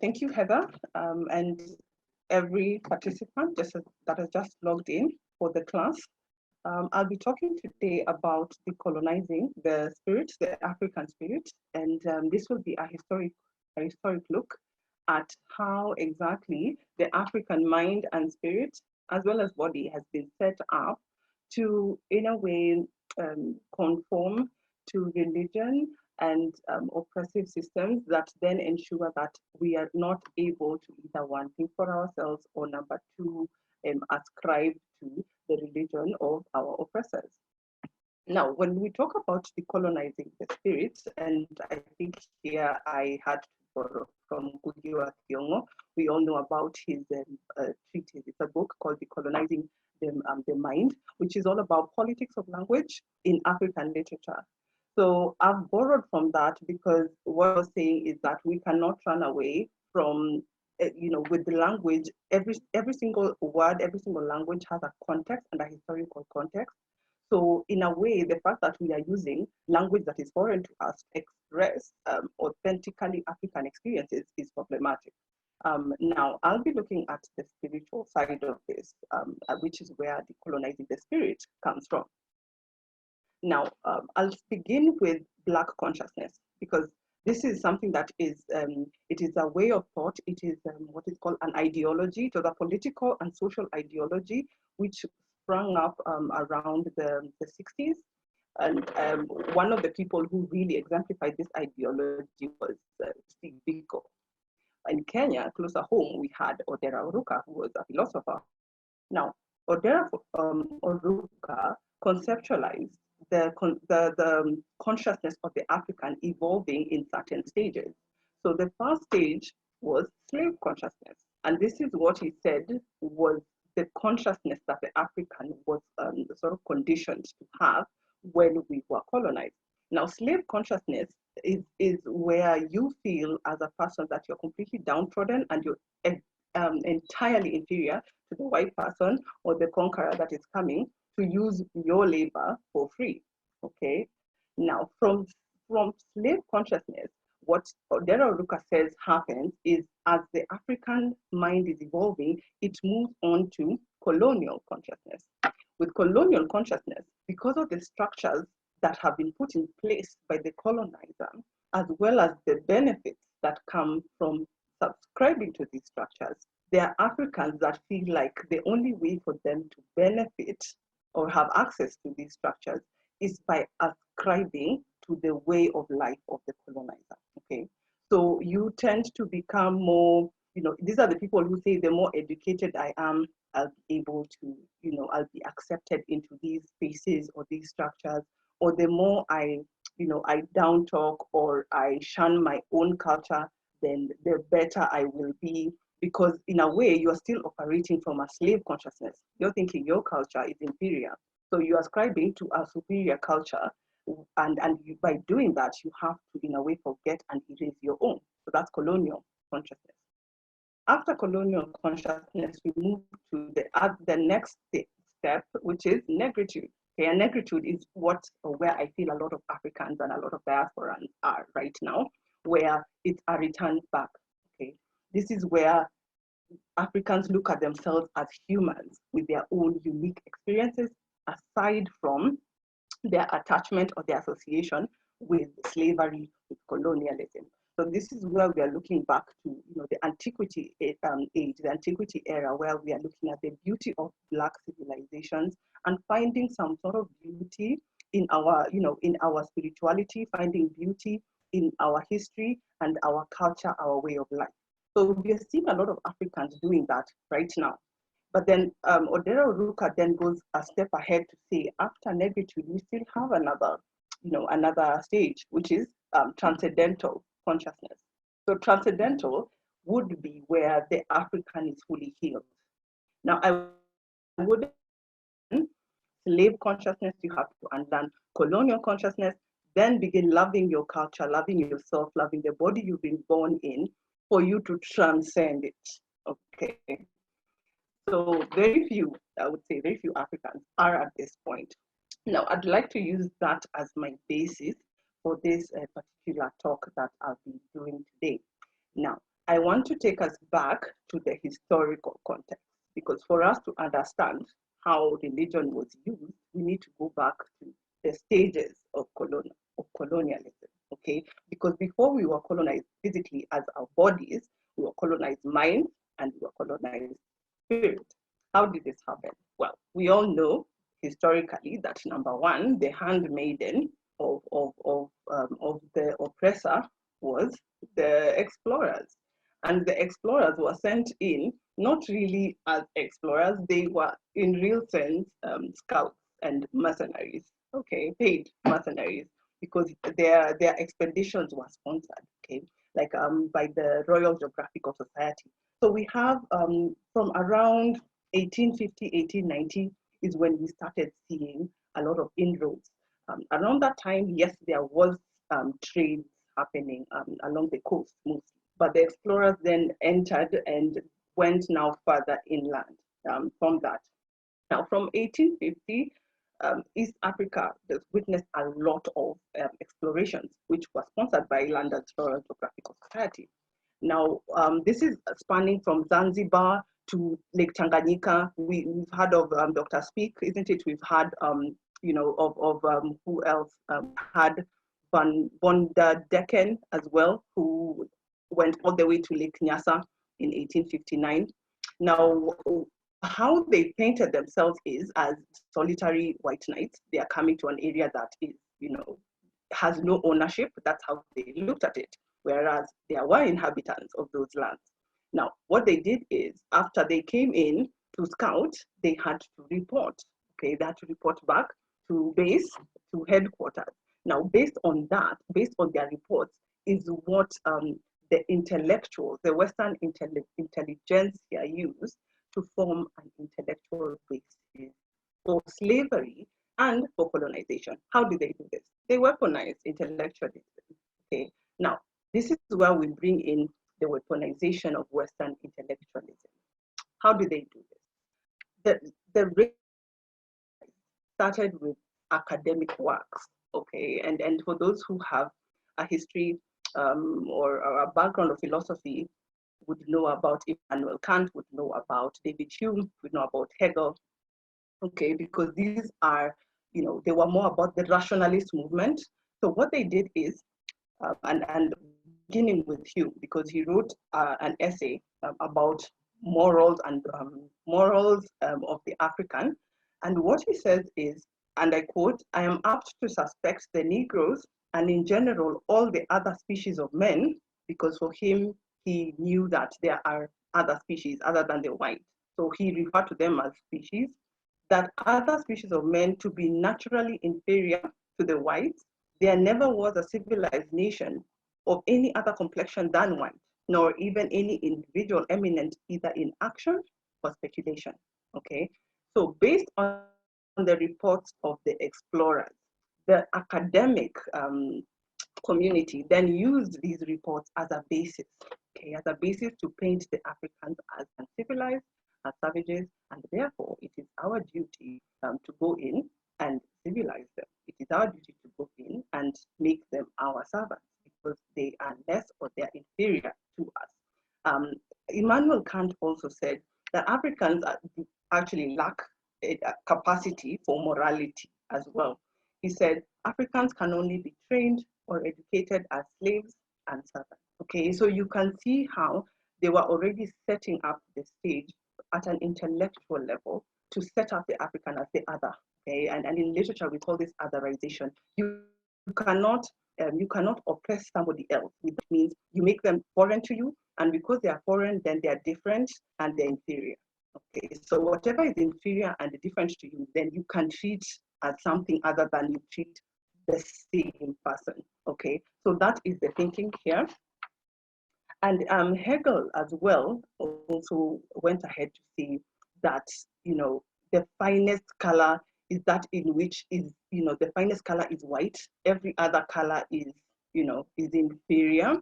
Thank you, Heather, and every participant that has just logged in for the class. I'll be talking today about decolonizing the spirit, the African spirit, and this will be a historic look at how exactly the African mind and spirit, as well as body, has been set up to, in a way, conform to religion and oppressive systems that then ensure that we are not able to either one, think for ourselves, or number two, ascribe to the religion of our oppressors. Now, when we talk about decolonizing the spirit, and I think here I had to borrow from Ngugi or Thiong'o, we all know about his treatise. It's a book called Decolonizing the Mind, which is all about politics of language in African literature. So I've borrowed from that because what I was saying is that we cannot run away from, with the language. Every single word, every single language has a context and a historical context. So in a way, the fact that we are using language that is foreign to us to express authentically African experiences is problematic. Now, I'll be looking at the spiritual side of this, which is where decolonizing the spirit comes from. Now, I'll begin with Black consciousness, because this is something that is, it is a way of thought. It is what is called an ideology. It was a political and social ideology which sprung up around the 60s. And one of the people who really exemplified this ideology was Biko. In Kenya, closer home, we had Odera Oruka, who was a philosopher. Now, Odera Oruka conceptualized the consciousness of the African evolving in certain stages. So the first stage was slave consciousness. And this is what he said was the consciousness that the African was sort of conditioned to have when we were colonized. Now, slave consciousness is where you feel as a person that you're completely downtrodden and you're entirely inferior to the white person or the conqueror that is coming to use your labor for free. Okay. Now, from slave consciousness, what Odera Oruka says happens is as the African mind is evolving, it moves on to colonial consciousness. With colonial consciousness, because of the structures that have been put in place by the colonizer, as well as the benefits that come from subscribing to these structures, there are Africans that feel like the only way for them to benefit or have access to these structures is by ascribing to the way of life of the colonizer. Okay, so you tend to become more, these are the people who say the more educated I am, I'll be able to, I'll be accepted into these spaces or these structures, or the more I down talk or I shun my own culture, then the better I will be. Because in a way, you are still operating from a slave consciousness. You're thinking your culture is inferior. So you're ascribing to a superior culture. And by doing that, you have to, in a way, forget and erase your own. So that's colonial consciousness. After colonial consciousness, we move to the next step, which is negritude. Okay, and negritude is where I feel a lot of Africans and a lot of diasporans are right now, where it's a return back. Okay, this is where Africans look at themselves as humans with their own unique experiences, aside from their attachment or their association with slavery, with colonialism. So this is where we are looking back to, the antiquity age, the antiquity era, where we are looking at the beauty of Black civilizations and finding some sort of beauty in our, in our spirituality, finding beauty in our history and our culture, our way of life. So we are seeing a lot of Africans doing that right now. But then Odera Oruka then goes a step ahead to say, after negritude, we still have another stage, which is transcendental consciousness. So transcendental would be where the African is fully healed. Now, I would slave consciousness, you have to unlearn colonial consciousness, then begin loving your culture, loving yourself, loving the body you've been born in, for you to transcend it. Okay. So very few, I would say very few Africans are at this point. Now, I'd like to use that as my basis for this particular talk that I'll be doing today. Now, I want to take us back to the historical context, because for us to understand how religion was used, we need to go back to the stages of colonialism, okay? Because before we were colonized physically as our bodies, we were colonized mind and we were colonized spirit. How did this happen? Well, we all know historically that number one, the handmaiden of the oppressor was the explorers. And the explorers were sent in not really as explorers, they were in real sense scouts and mercenaries, okay, paid mercenaries, because their expeditions were sponsored, okay, like by the Royal Geographical Society. So we have from around 1850, 1890 is when we started seeing a lot of inroads. Around that time, yes, there was trade happening along the coast mostly, but the explorers then entered and went now further inland from that. Now, from 1850, East Africa has witnessed a lot of explorations, which was sponsored by London's Royal Geographical Society. Now, this is spanning from Zanzibar to Lake Tanganyika. We've heard of Dr. Speak, isn't it? We've had, you know, of who else had Von der Decken as well, who went all the way to Lake Nyasa in 1859. Now, how they painted themselves is as solitary white knights. They are coming to an area that is, you know, has no ownership. That's how they looked at it. Whereas there were inhabitants of those lands. Now, what they did is, after they came in to scout, they had to report. Okay, they had to report back to base, to headquarters. Now, based on that, based on their reports, is what the intellectuals, the Western intelligentsia used to form an intellectual basis for slavery and for colonization. How did they do this? They weaponized intellectualism. Okay, now this is where we bring in the weaponization of Western intellectualism. How do they do this? The race started with academic works, okay, and for those who have a history or a background of philosophy, would know about Immanuel Kant, would know about David Hume, would know about Hegel, okay, because these are, you know, they were more about the rationalist movement. So what they did is, and beginning with Hume, because he wrote an essay about morals and morals of the African. And what he says is, and I quote, "I am apt to suspect the Negroes and in general all the other species of men," because for him, he knew that there are other species other than the white. So he referred to them as species, that other species of men to be naturally inferior to the whites. There never was a civilized nation of any other complexion than white, nor even any individual eminent either in action or speculation. Okay, so based on the reports of the explorers, the academic community then used these reports as a basis, okay, as a basis to paint the Africans as uncivilized, as savages, and therefore it is our duty to go in and civilize them. It is our duty to go in and make them our servants because they are less or they are inferior to us. Immanuel Kant also said that Africans actually lack a capacity for morality as well. He said Africans can only be trained or educated as slaves and servants. Okay, so you can see how they were already setting up the stage at an intellectual level to set up the African as the other. Okay, and in literature we call this otherization. You cannot oppress somebody else, which means you make them foreign to you, and because they are foreign, then they are different and they're inferior. Okay, so whatever is inferior and different to you, then you can treat as something other than you treat the same person. Okay, so that is the thinking here. And Hegel as well also went ahead to say that, you know, the finest color is that in which is, you know, the finest color is white. Every other color is, you know, is inferior.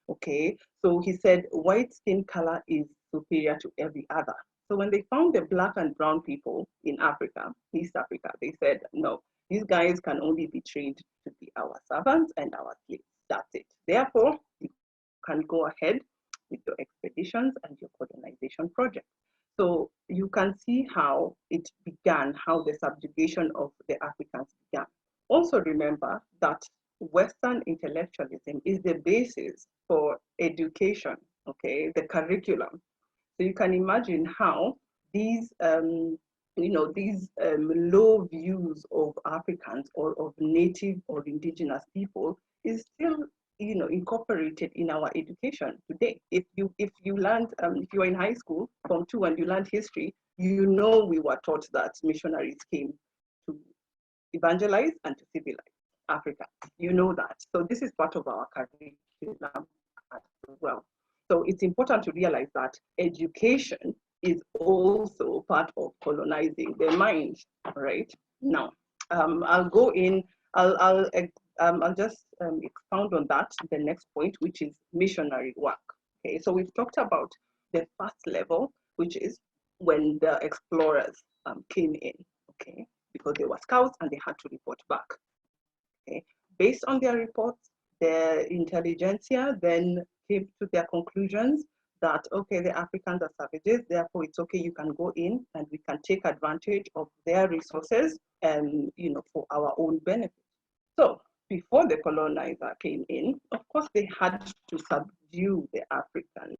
Okay, so he said white skin color is superior to every other. So when they found the black and brown people in Africa, East Africa, they said, no, these guys can only be trained to be our servants and our slaves. That's it. Therefore, you can go ahead with your expeditions and your colonization projects. So you can see how it began, how the subjugation of the Africans began. Also remember that Western intellectualism is the basis for education, okay, the curriculum. So you can imagine how these, these low views of Africans or of native or indigenous people is still, incorporated in our education today. If you learned, if you were in high school, Form 2, and you learned history, we were taught that missionaries came to evangelize and to civilize Africa. You know that. So this is part of our curriculum as well. So it's important to realize that education is also part of colonizing the mind, right? Now, I'll go in, I'll just expound on that, the next point, which is missionary work. Okay, so we've talked about the first level, which is when the explorers came in, okay, because they were scouts and they had to report back. Okay, based on their reports, the intelligentsia then came to their conclusions that, okay, the Africans are savages, therefore it's okay, you can go in and we can take advantage of their resources and, for our own benefit. So before the colonizer came in, of course, they had to subdue the Africans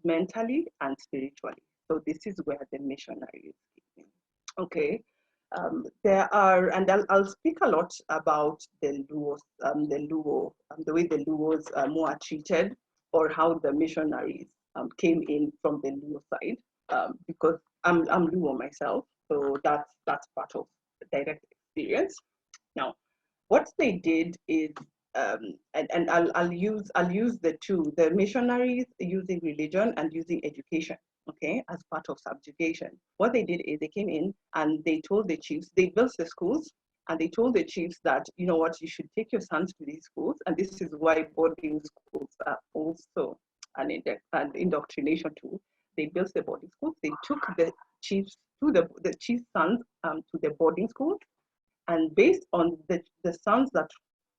mentally and spiritually. So this is where the missionaries came in. Okay. There are, and I'll speak a lot about the Luos, the way the Luos were treated, or how the missionaries came in from the Luo side, because I'm Luo myself, so that's part of the direct experience. Now, what they did is, and I'll use the two, the missionaries using religion and using education, okay, as part of subjugation. What they did is they came in and they told the chiefs, they built the schools, and they told the chiefs that, you know what, you should take your sons to these schools. And this is why boarding schools are also an indoctrination tool. They built the boarding schools. They took the chiefs to the chief's sons to the boarding schools. And based on the sons that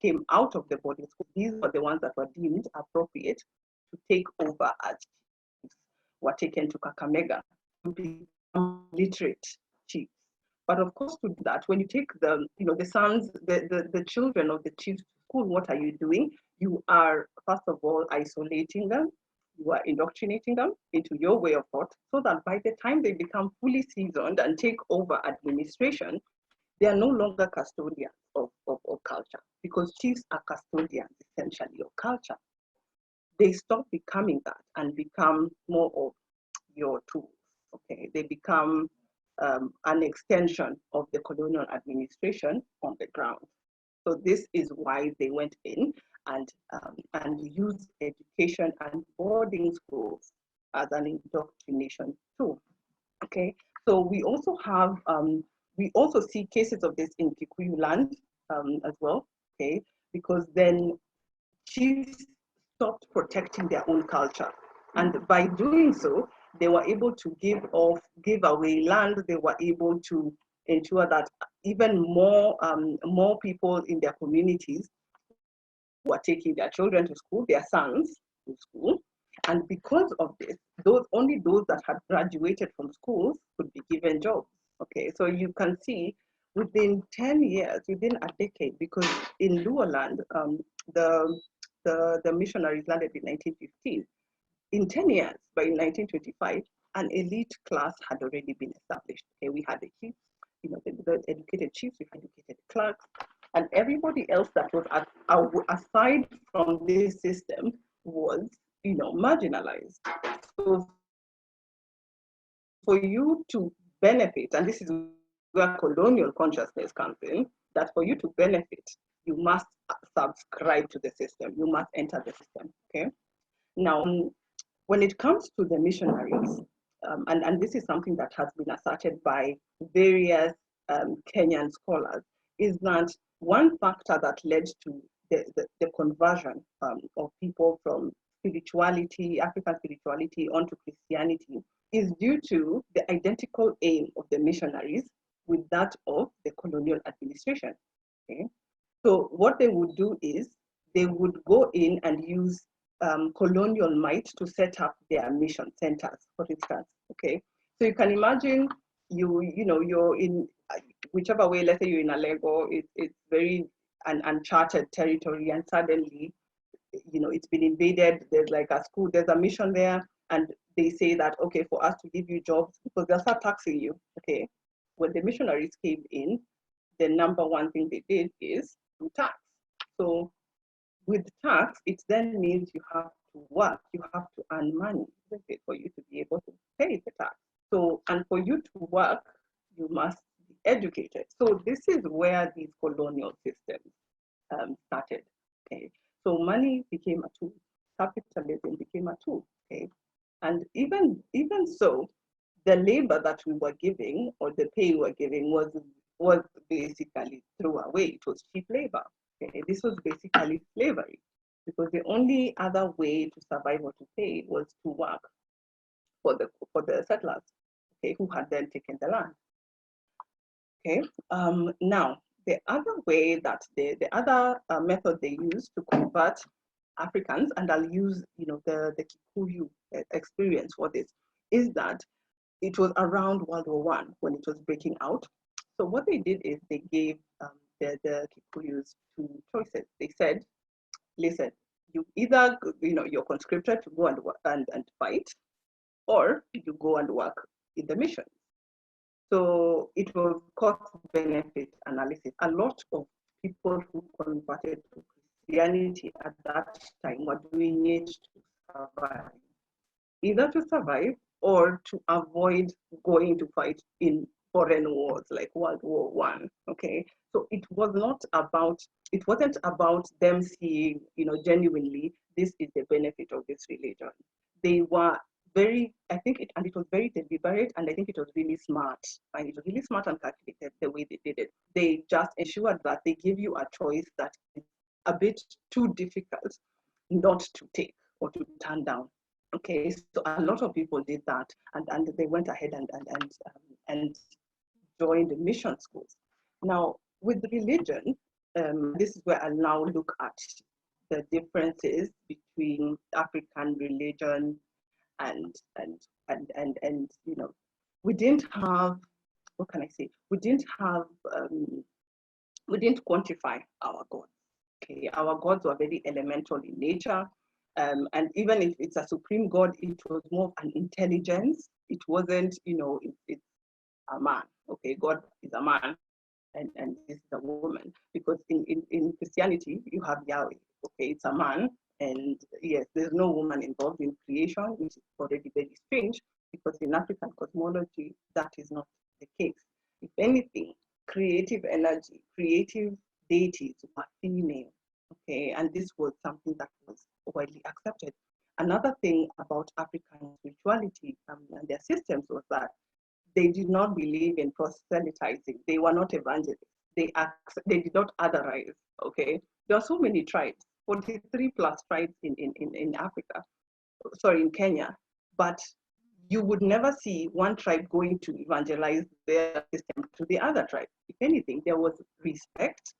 came out of the boarding school, these were the ones that were deemed appropriate to take over as chiefs, were taken to Kakamega to become literate chiefs. But of course, to do that, when you take the sons, the children of the chiefs to school, what are you doing? You are, first of all, isolating them. You are indoctrinating them into your way of thought, so that by the time they become fully seasoned and take over administration, they are no longer custodians of culture, because chiefs are custodians essentially of culture. They stop becoming that and become more of your tools. Okay, they become an extension of the colonial administration on the ground. So this is why they went in and used education and boarding schools as an indoctrination tool. Okay, so we also have we also see cases of this in Kikuyu land as well. Okay, because then chiefs stopped protecting their own culture, and by doing so, they were able to give away land. They were able to ensure that even more people in their communities were taking their children to school, their sons to school. And because of this, only those that had graduated from schools could be given jobs. Okay, so you can see within 10 years, within a decade, because in Luo land, the missionaries landed in 1915. In 10 years, by 1925, an elite class had already been established. Okay, we had the chiefs, the educated chiefs, we had educated clerks, and everybody else that was aside from this system was, marginalized. So for you to benefit, and this is where colonial consciousness comes in, that for you to benefit, you must subscribe to the system. You must enter the system, okay? Now, when it comes to the missionaries, and this is something that has been asserted by various Kenyan scholars, is that one factor that led to the conversion of people from spirituality, African spirituality, onto Christianity, is due to the identical aim of the missionaries with that of the colonial administration. Okay? So what they would do is they would go in and use colonial might to set up their mission centers, for instance. Okay, so you can imagine you're in whichever way. Let's say you're in a Lego, it's very an uncharted territory, and suddenly it's been invaded. There's like a school, there's a mission there, and they say that, okay, for us to give you jobs, because they'll start taxing you. Okay, when the missionaries came in, the number one thing they did is to tax. So with tax, it then means you have to work, you have to earn money for you to be able to pay the tax. So, and for you to work, you must be educated. So this is where these colonial systems started. Okay, so money became a tool, capitalism became a tool. Okay, and even so, the labor that we were giving, or the pay we were giving, was basically thrown away. It was cheap labor. Okay, this was basically slavery, because the only other way to survive or to pay was to work for the settlers, okay, who had then taken the land. Okay, now the other way that the other method they used to convert Africans, and I'll use the Kikuyu experience for this, is that it was around World War I when it was breaking out. So what they did is they gave the Kikuyus two choices. They said, listen, you either you're conscripted to go and work and fight, or you go and work in the mission. So it was cost-benefit analysis. A lot of people who converted to Christianity at that time were doing it to survive, either to survive or to avoid going to fight in foreign wars like World War I. Okay, so it wasn't about them seeing, genuinely, this is the benefit of this religion. They were very, I think it was very deliberate, and I think it was really smart. And it was really smart and calculated the way they did it. They just ensured that they give you a choice that is a bit too difficult not to take or to turn down. Okay, so a lot of people did that, and they went ahead and joined the mission schools. Now, with religion, this is where I now look at the differences between African religion and we didn't have, what can I say? We didn't quantify our gods. Okay, our gods were very elemental in nature. And even if it's a supreme God, it was more of an intelligence. It wasn't, it's a man. Okay, God is a man, and this is a woman. Because in Christianity, you have Yahweh. Okay, it's a man, and yes, there's no woman involved in creation, which is already very strange, because in African cosmology, that is not the case. If anything, creative energy, creative deities were female. Okay, and this was something that was widely accepted. Another thing about African spirituality and their systems was that they did not believe in proselytizing. They were not evangelists. They did not otherize. Okay, there are so many tribes, 43 plus tribes in Africa, sorry, in Kenya, but you would never see one tribe going to evangelize their system to the other tribe. If anything, there was respect.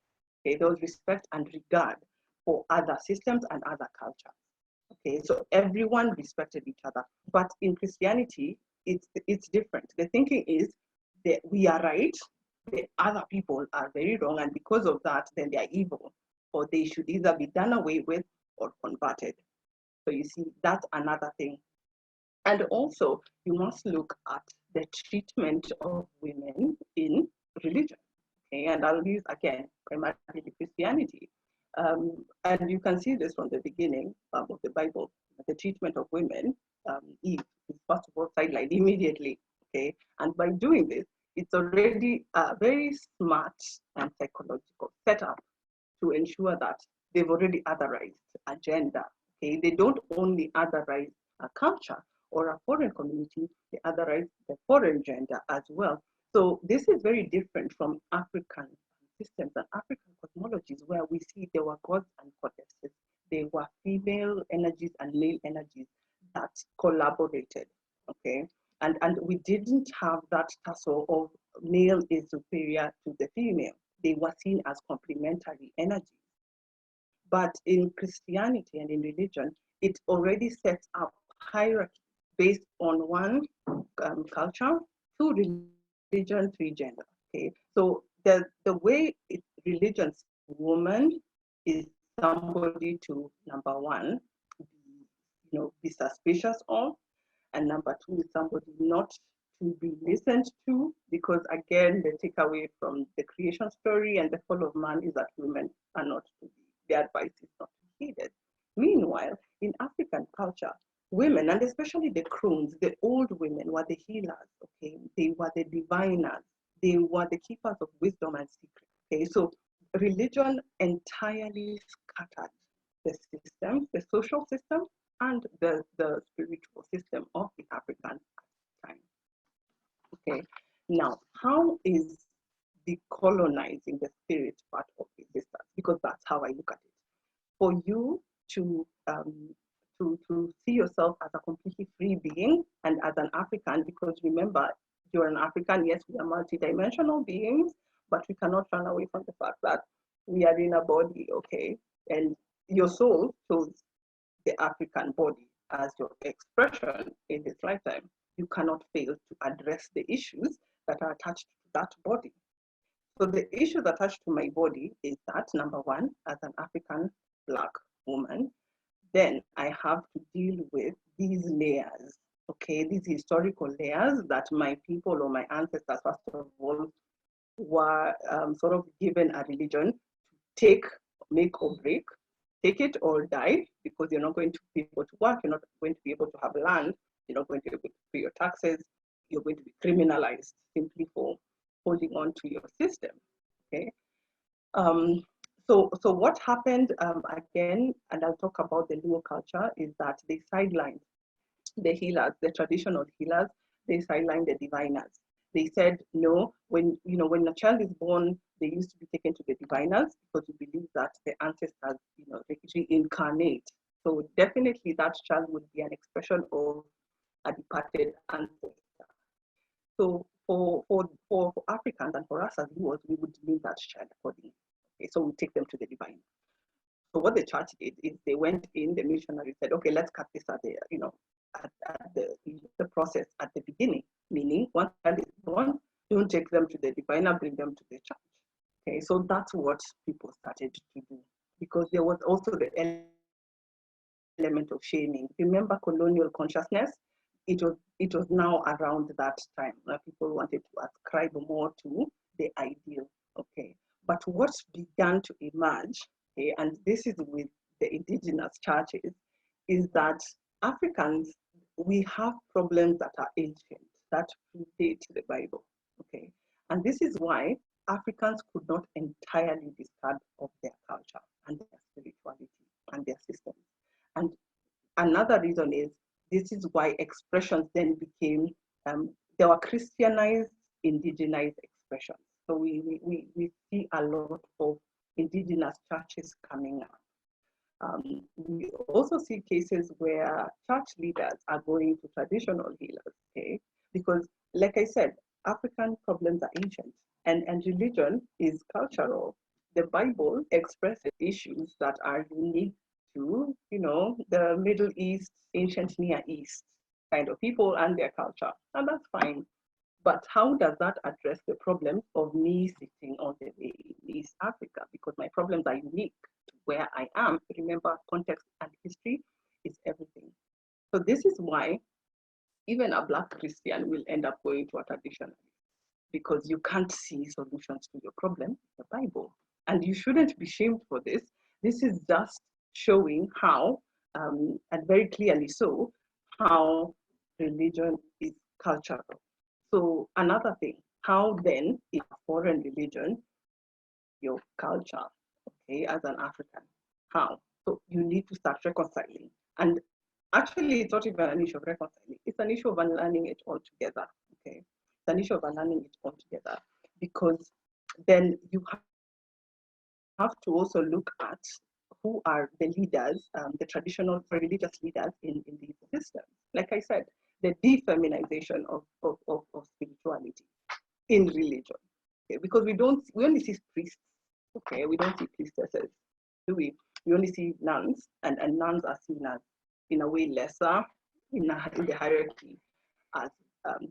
Okay, there was respect and regard for other systems and other cultures. Okay, so everyone respected each other. But in Christianity, it's different. The thinking is that we are right, the other people are very wrong, and because of that, then they are evil, or they should either be done away with or converted. So you see, that's another thing. And also, you must look at the treatment of women in religion. Okay, and I'll use again primarily Christianity. And you can see this from the beginning of the Bible. The treatment of women, Eve is first of all sidelined immediately. Okay, and by doing this, it's already a very smart and psychological setup to ensure that they've already otherized a gender. Okay, they don't only otherize a culture or a foreign community, they otherize the foreign gender as well. So this is very different from African systems and African cosmologies, where we see there were gods and goddesses. They were female energies and male energies that collaborated. Okay, and we didn't have that tussle of male is superior to the female. They were seen as complementary energies. But in Christianity and in religion, it already sets up hierarchy based on one culture, two religion, three gender. Okay, so the way religion woman is somebody to, number one, be suspicious of, and number two is somebody not to be listened to, because again, the takeaway from the creation story and the fall of man is that women are not to be, their advice is not to be heeded. Meanwhile, in African culture, women, and especially the crones, the old women, were the healers, okay? They were the diviners. They were the keepers of wisdom and secret, okay? So religion entirely scattered the system, the social system, and the spiritual system of the African time. Okay, now how is decolonizing the spirit part of resistance? Because that's how I look at it. For you to see yourself as a completely free being and as an African, because remember, you're an African, yes, we are multidimensional beings, but we cannot run away from the fact that we are in a body, okay? And your soul chose the African body as your expression in this lifetime. You cannot fail to address the issues that are attached to that body. So the issues attached to my body is that, number one, as an African Black woman, then I have to deal with these layers, okay, these historical layers that my people or my ancestors, first of all, were sort of given a religion to take, make or break, take it or die, because you're not going to be able to work, you're not going to be able to have land, you're not going to be able to pay your taxes, you're going to be criminalized simply for holding on to your system, okay? So what happened, again, and I'll talk about the Luo culture, is that they sidelined the healers, the traditional healers, they sidelined the diviners. They said, no, when a child is born, they used to be taken to the diviners because we believe that the ancestors, reincarnate. So definitely that child would be an expression of a departed ancestor. So for Africans and for us as Luos, we would name that child accordingly. Okay, so we take them to the divine. So what the church did is they went in, the missionary said, okay, let's cut this at the process at the beginning, meaning once a child is born, don't take them to the diviner, bring them to the church. Okay, so that's what people started to do, because there was also the element of shaming. Remember colonial consciousness? It was now around that time that people wanted to ascribe more to the ideal. Okay, but what began to emerge, okay, and this is with the indigenous churches, is that Africans, we have problems that are ancient, that predate the Bible. Okay, and this is why Africans could not entirely discard of their culture and their spirituality and their systems. And another reason is, this is why expressions then became, they were Christianized, indigenized expressions. So we see a lot of indigenous churches coming up. We also see cases where church leaders are going to traditional healers, okay? Because like I said, African problems are ancient, and religion is cultural. The Bible expresses issues that are unique to, the Middle East, ancient Near East kind of people and their culture, and that's fine. But how does that address the problem of me sitting all the way in East Africa? Because my problems are unique to where I am. Remember, context and history is everything. So this is why even a Black Christian will end up going to a traditionalist, because you can't see solutions to your problem in the Bible. And you shouldn't be shamed for this. This is just showing how, and very clearly so, how religion is cultural. So another thing, how then in a foreign religion, your culture, okay, as an African, how? So you need to start reconciling. And actually, it's not even an issue of reconciling. It's an issue of unlearning it altogether, okay? It's an issue of unlearning it altogether, because then you have to also look at who are the leaders, the traditional religious leaders in these systems. Like I said, the defeminization of spirituality in religion, okay? Because we only see priests, okay? We don't see priestesses, do we? We only see nuns, and nuns are seen as in a way lesser in the hierarchy as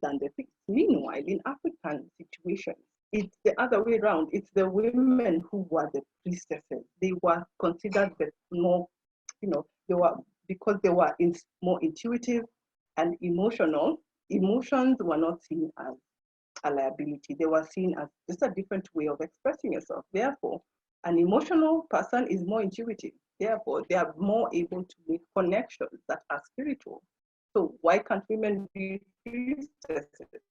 than the priests. Meanwhile, in African situations, it's the other way around. It's the women who were the priestesses. They were considered the more, they were, because they were more intuitive and emotional. Emotions were not seen as a liability. They were seen as just a different way of expressing yourself. Therefore, an emotional person is more intuitive. Therefore, they are more able to make connections that are spiritual. So why can't women be priestesses?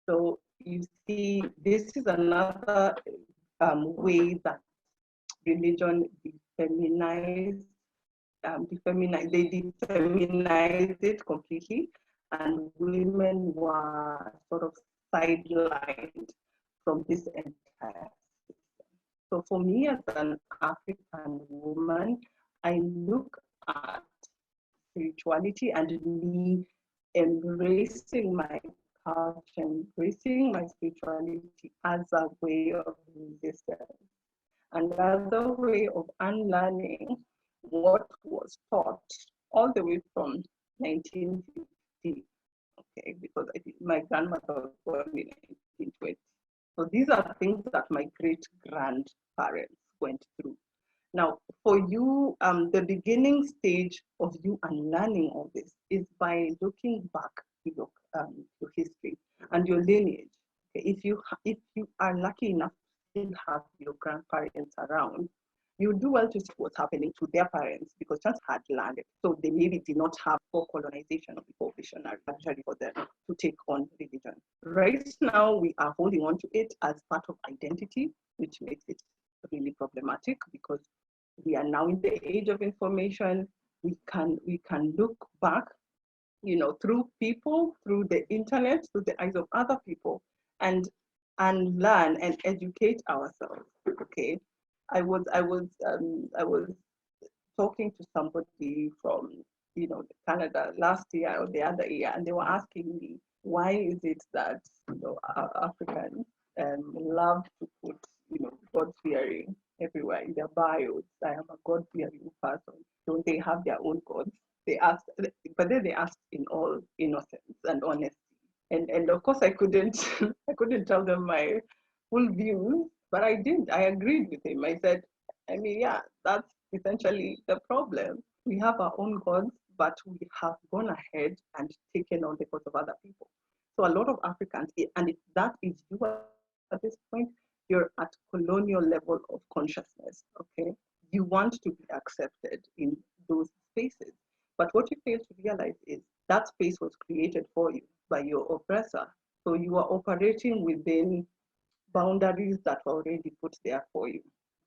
So you see, this is another way that religion defeminized, they defeminized it completely, and women were sort of sidelined from this entire system. So for me as an African woman, I look at spirituality and me embracing my culture, embracing my spirituality as a way of resistance, another way of unlearning what was taught all the way from 1950, okay, because my grandmother was born in 1920. So these are things that my great-grandparents went through. Now, for you, the beginning stage of you unlearning all this is by looking back to your history and your lineage. Okay? If you are lucky enough to still have your grandparents around, you do well to see what's happening to their parents because chance had landed. So they maybe did not have before colonization or before missionary luxury for them to take on religion. Right now, we are holding on to it as part of identity, which makes it really problematic because we are now in the age of information. We can look back, through people, through the internet, through the eyes of other people, and learn and educate ourselves. Okay, I was talking to somebody from Canada last year or the other year, and they were asking me why is it that Africans love to put God fearing everywhere in their bios. I am a God fearing person. Don't they have their own gods? They asked, but then they asked in all innocence and honesty. And of course I couldn't I couldn't tell them my full view, but I did. I agreed with him. I said, I mean, yeah, that's essentially the problem. We have our own gods, but we have gone ahead and taken on the gods of other people. So a lot of Africans, and if that is you at this point, you're at colonial level of consciousness, okay? You want to be accepted in those spaces. But what you fail to realize is that space was created for you by your oppressor. So you are operating within boundaries that were already put there for you.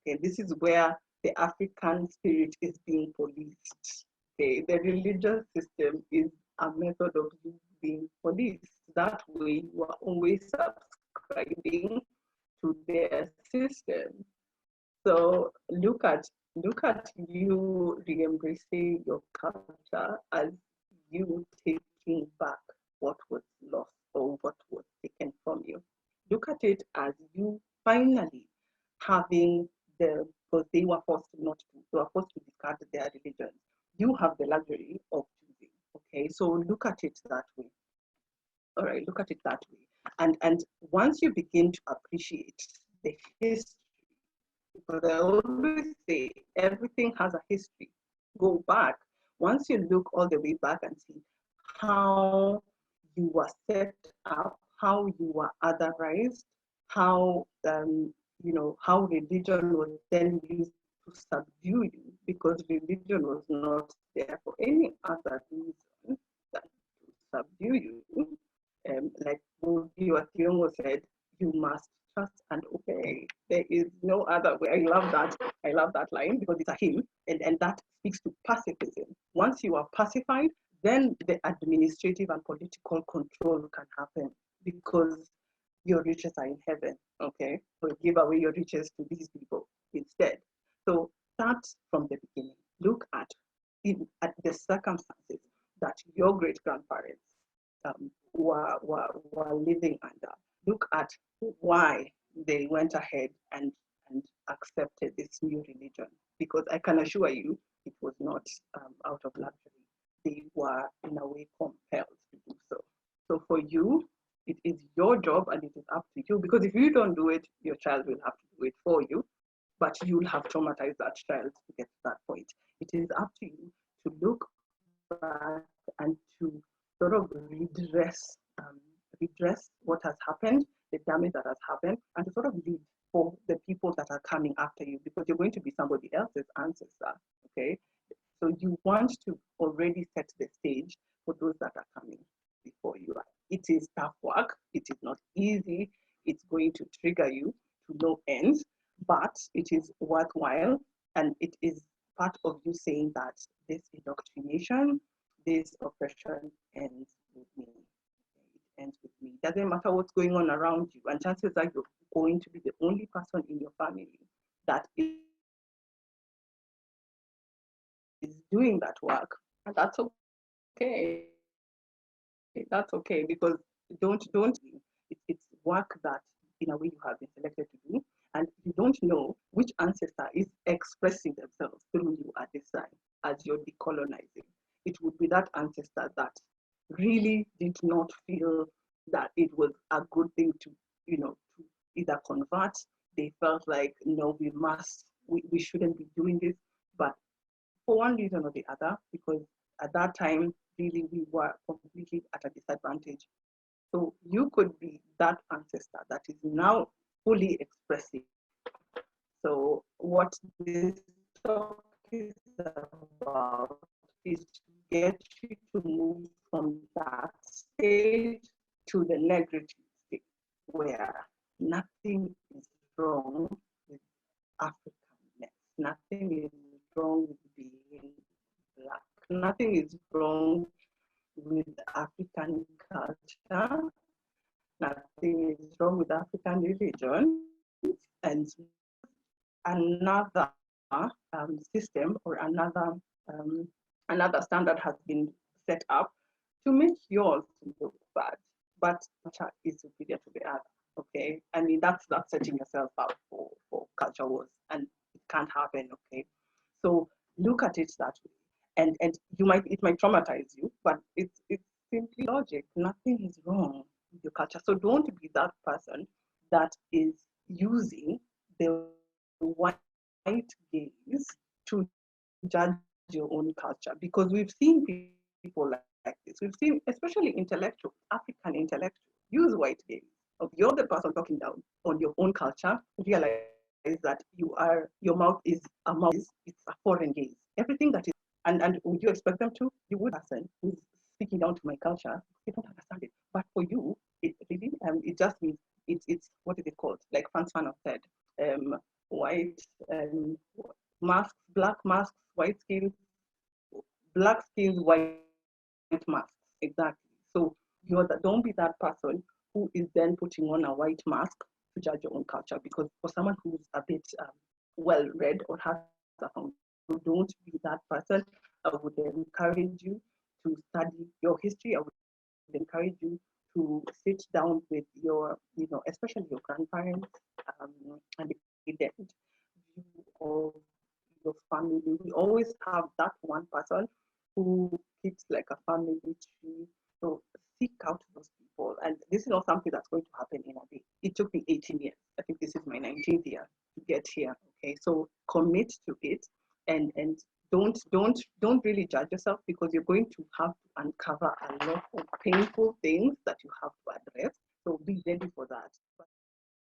Okay, this is where the African spirit is being policed. Okay, the religious system is a method of you being policed. That way you are always subscribing to their system. So look at you re-embracing your culture as you taking back what was lost or what was taken from you. Look at it as you finally having because they were forced not to, they were forced to discard their religion. You have the luxury of choosing. Okay, so look at it that way. All right, look at it that way. And once you begin to appreciate the history, because I always say everything has a history. Go back. Once you look all the way back and see how you were set up, how you were otherized, how how religion was then used to subdue you, because religion was not there for any other reason than to subdue you. Like Ngugi or Thiong'o said, you must trust and obey. There is no other way. I love that. I love that line because it's a hymn, and that speaks to pacifism. Once you are pacified, then the administrative and political control can happen because your riches are in heaven. Okay, so give away your riches to these people instead. So start from the beginning. Look at the circumstances that your great grandparents were living under. Look at why they went ahead and accepted this new religion. because I can assure you it was not out of luxury. They were in a way compelled to do so. So for you, it is your job and it is up to you, because if you don't do it, your child will have to do it for you, but you'll have traumatized that child to get to that point. It is up to you to look back and to sort of redress what has happened, the damage that has happened, and to sort of lead for the people that are coming after you, because you're going to be somebody else's ancestor, okay? So you want to already set the stage for those that are coming before you. It is tough work. It is not easy. It's going to trigger you to no end, but it is worthwhile, and it is part of you saying that this indoctrination, this oppression ends with me. It ends with me. Doesn't matter what's going on around you, and chances are you're going to be the only person in your family that is doing that work, and that's okay. That's okay, because don't it's work that in a way you have been selected to do, and you don't know which ancestor is expressing themselves through you at this time as you're decolonizing. It would be that ancestor that really did not feel that it was a good thing to, to either convert. They felt like, no, we shouldn't be doing this, but for one reason or the other, because at that time, really, we were completely at a disadvantage. So you could be that ancestor that is now fully expressing. So what this talk is about is to get you to move from that stage to the Negritude stage, where nothing is wrong with Africanness, nothing is wrong with being Black, nothing is wrong with African culture, nothing is wrong with African religion, and another system or another standard has been set up to make yours look bad, but culture is superior to the other. Okay, I mean that's setting yourself up for culture wars, and it can't happen. Okay, so look at it that way, and it might traumatize you, but it's simply logic. Nothing is wrong with your culture, so don't be that person that is using the white gaze to judge your own culture, because we've seen people like this. We've seen, especially intellectuals, African intellectuals, use white gaze. If you're the person talking down on your own culture, realize that your mouth is it's a foreign gaze. Everything that is, and would you expect them to? You would person who's speaking down to my culture, they don't understand it. But for you, it really it just means it's what is it called? Like Frantz Fanon said, white masks, black masks, white skins, black skins, white masks. Exactly. So don't be that person who is then putting on a white mask to judge your own culture, because for someone who's a bit well read or has a foundation, don't be that person. I would encourage you to study your history. I would encourage you to sit down with your, especially your grandparents, and the view of your family. We always have that one person who keeps like a family tree. So seek out those people. And this is not something that's going to happen in a day. It took me 18 years. I think this is my 19th year to get here. Okay, so commit to it, and don't really judge yourself, because you're going to have to uncover a lot of painful things that you have to address. So be ready for that.